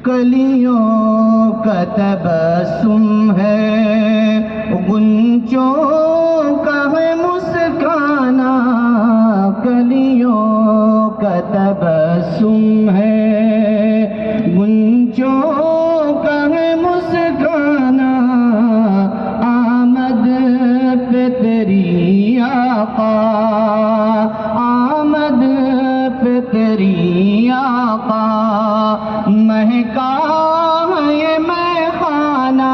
کلیوں کا تبسم ہے، غنچوں کا ہے مسکرانا، کلیوں کا تبسم ہے، غنچوں کا ہے مسکرانا، آمد پہ تیری آقا، آمد پہ تیری آقا، مہکا ہے یہ میخانہ،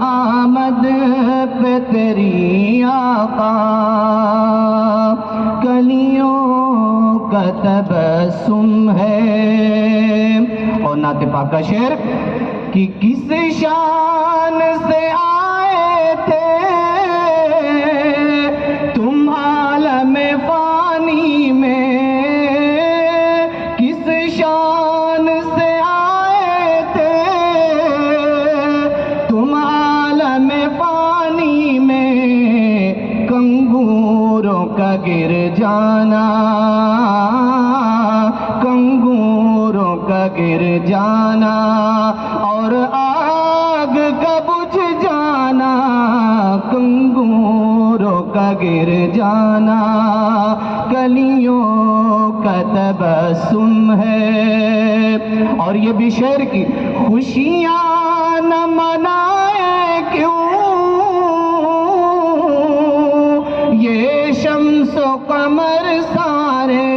آمد پہ تیری آقا، کلیوں کا تبسم ہے۔ اور نعت پاک کا شعر کہ کس شان سے آئے تھے تم عالم فانی میں، کس شان سے آئے تھے تم عالم فانی میں، کنگوروں کا گر جانا، کنگوروں کا گر جانا، اور آگ کا بجھ جانا، کنگوروں کا گر جانا، کلیوں کا تبسم ہے۔ اور یہ بھی شعر کی خوشیاں نہ منائے کیوں یہ شمس و قمر سارے،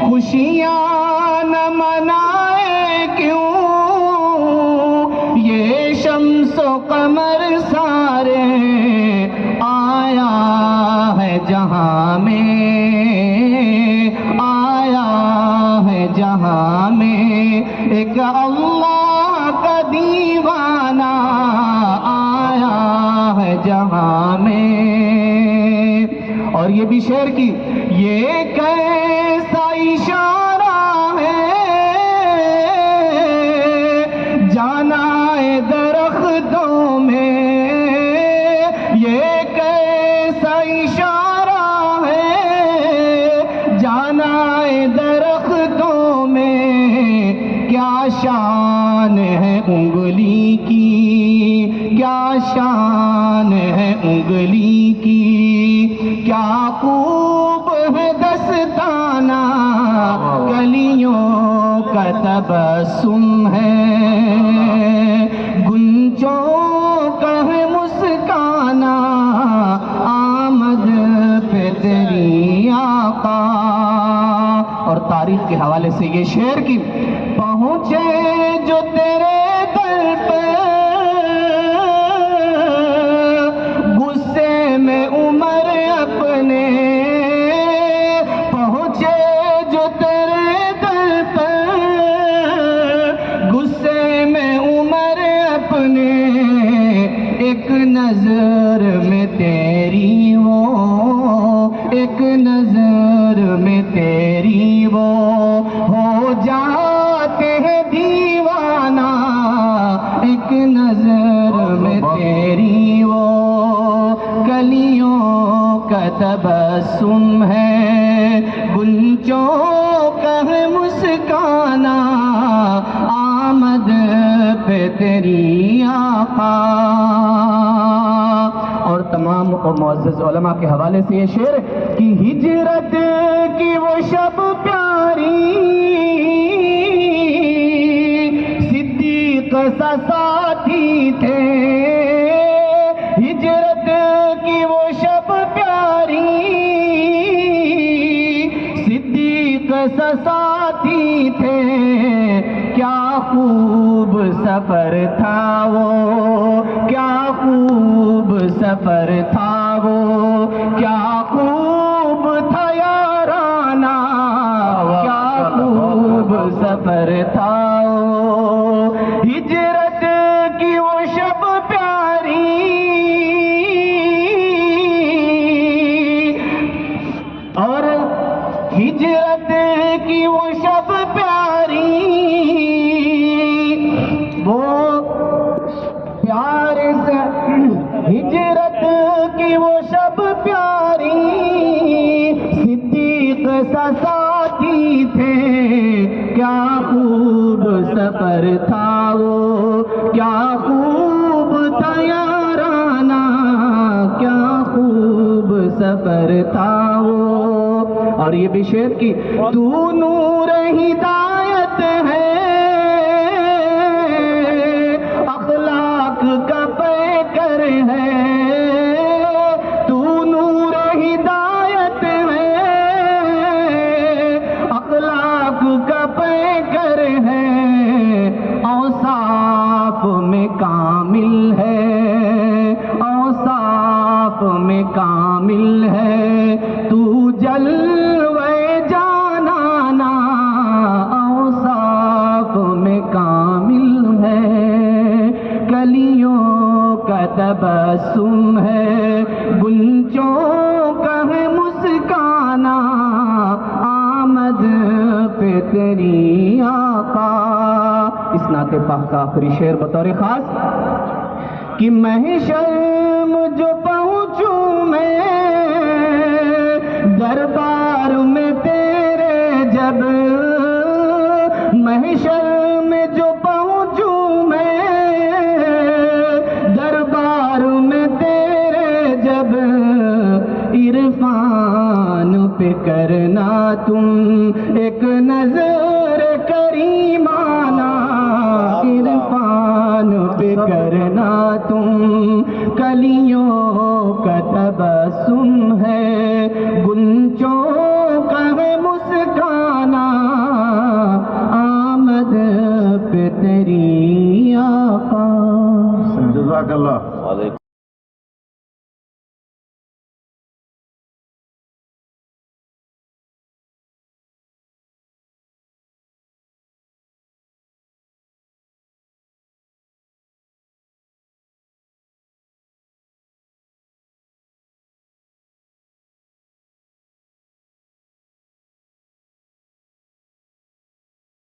خوشیاں نہ منائے کیوں یہ شمس و قمر سارے، آیا ہے جہاں میں، آیا ہے جہاں میں ایک اللہ کا دیوانہ، آیا ہے جہاں میں۔ اور یہ بھی شعر کی یہ کیسا اشارہ ہے جانا ہے درختوں میں، یہ کیسا اشارہ ہے جانا ہے درختوں میں، کیا شان ہے انگلی کی، کیا شان ہے انگلی کی، کیا خوب ہے دستانہ، کلیوں کا تبسم ہے، گنجوں کا ہے مسکانہ، آمد پہ تیری آقا۔ اور تاریخ کے حوالے سے یہ شعر کی پہنچے جو تیرے در پہ غصے میں عمر اپنے، پہنچے جو تیرے در پہ غصے میں عمر اپنے، ایک نظر میں تیری وہ، ایک نظر میں تیری وہ ہو جاتے ہیں دیوانہ، ایک نظر میں تیری وہ، کلیوں کا تبسم ہے، گنچوں کا ہے مسکانہ، آمد پہ تیری آقا۔ اور تمام معزز علماء کے حوالے سے یہ شعر کہ ہجرت کی وہ شب پیاری، صدیق سا ساتھی تھے، ہجرت کی وہ شب پیاری، صدیق سا ساتھی تھے، کیا خوب سفر تھا وہ، کیا خوب سفر تھا وہ، کیا خوب تھا یارانہ، کیا خوب سفر تھا وہ، ہجرت کی وہ شب پیاری، اور ہجرت کی وہ شب پیاری، وہ پیار سے ہجرت شب پیاری، صدیق سا ساتھی تھے، کیا خوب سفر تھا وہ، کیا خوب تھا یارانہ، کیا خوب سفر تھا وہ۔ اور یہ بھی شعر کی، تو نور ہدایت ہے، اخلاق کا پیکر ہے، تو نور ہدایت ہے، اخلاق کا پیکر ہے، اوصاف میں کامل ہے، اوصاف میں کامل ہے، تو جلوے جانانا اوصاف میں کامل ہے، کلیوں کا تبسم ہے، گنچوں کا ہے مسکانا، آمد پہ تیری آقا۔ اس نعت پاک کا آخری شعر بطور خاص کہ محشر جو پہنچوں میں دربار میں تیرے، جب محشر میں جو پہنچوں میں دربار میں تیرے، جب عرفان پہ کرنا تم